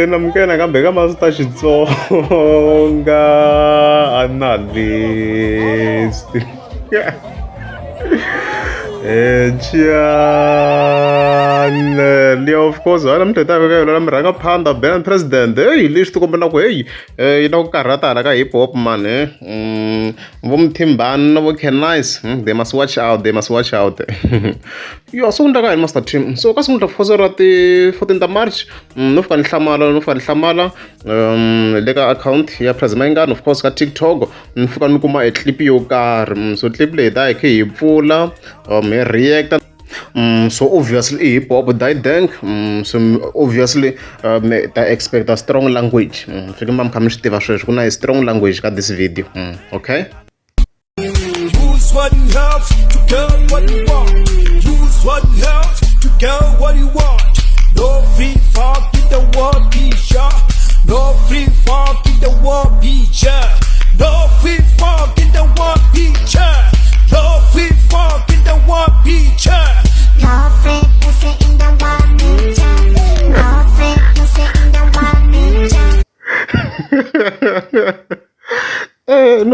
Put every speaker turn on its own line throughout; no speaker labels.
namukela kambe ka Master Xitsonga analyst. Leo of course wala mthetaka ka yona mranga phanda ben president lexi ti kombela ku yi na ku karhatala ka hip hop man vo Mthimbani na vo Kennice they must watch out yo so ndaka hi Master Team so ka sungula fosora ti 14 March no fika ni hlamala le ka account ya President Mayingani of course ka TikTok ni fika ni kuma clip yo karhi so clip leyi ta hi khe hi pfula me react so obviously hip hop died then so obviously me ta expect a strong language fika mam kha mi swi tiva sweswo ku na strong language ka this video okay.
Use what you have to get what you want. Use what you have to get what you want. No free fuck in the war picture. No free fuck in the war picture. No free fuck in the war picture. No free fuck in the war picture.
No free pussy in the war picture. No free pussy in the war picture.
And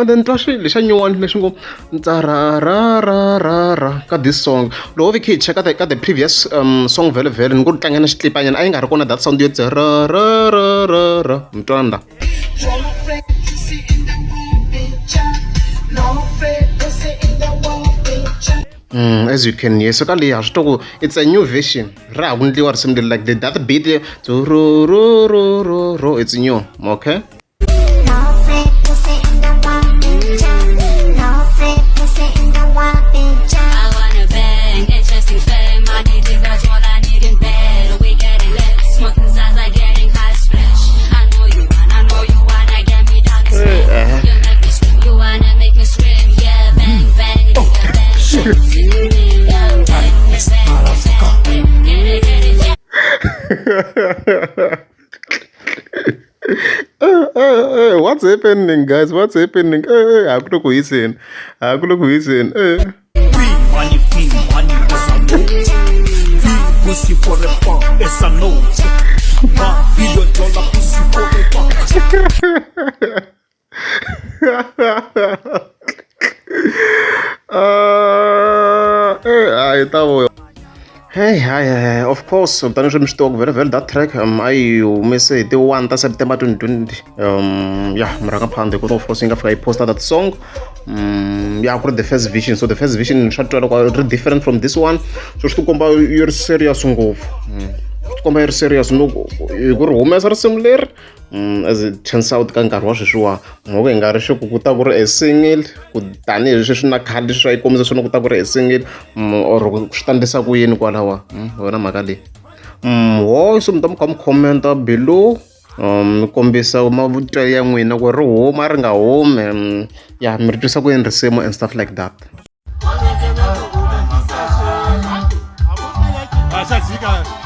then lexi xa nyuwani lexi ngo ntsararararara ka this song loko vi khe hi cheka ka the previous song vhele ni ku tlangela xitlipanyana a yi nga ri kona that sound yo tsarararara mi twana la as you can hear so ka leyi ha swi twa ku it's a new version ra ha ku ndliwa risimu leri like that beat ro it's new okay. What's happening, guys? What's happening? Akulo kuhiseni.
Money, pussy for a fuck, it's a no. $1 billion pussy for a fuck.
Hey, of course, Tanisha Mishtok, very that track. I say the 1 September 2020. Maraga Pande, of course, I posted that song. I got the first vision. So the first vision shot very different from this one. So to come your serious song come serious no you go home as similar as it turns out kan nkarhi wa sweswiwa ngo ve nga ri xi ku ta ku ri a single ku tanihi leswi swi na khale swi kombisa swona ku ta ku ri a single or swi tandisa ku yini kwalawa wena mhaka leyi so mi ta mi kha mi commenta below mi kombisa mavutelo ya n'wina ku ri huma ri nga humi ya mi ri twisa ku yini risimu and stuff like that.
Acha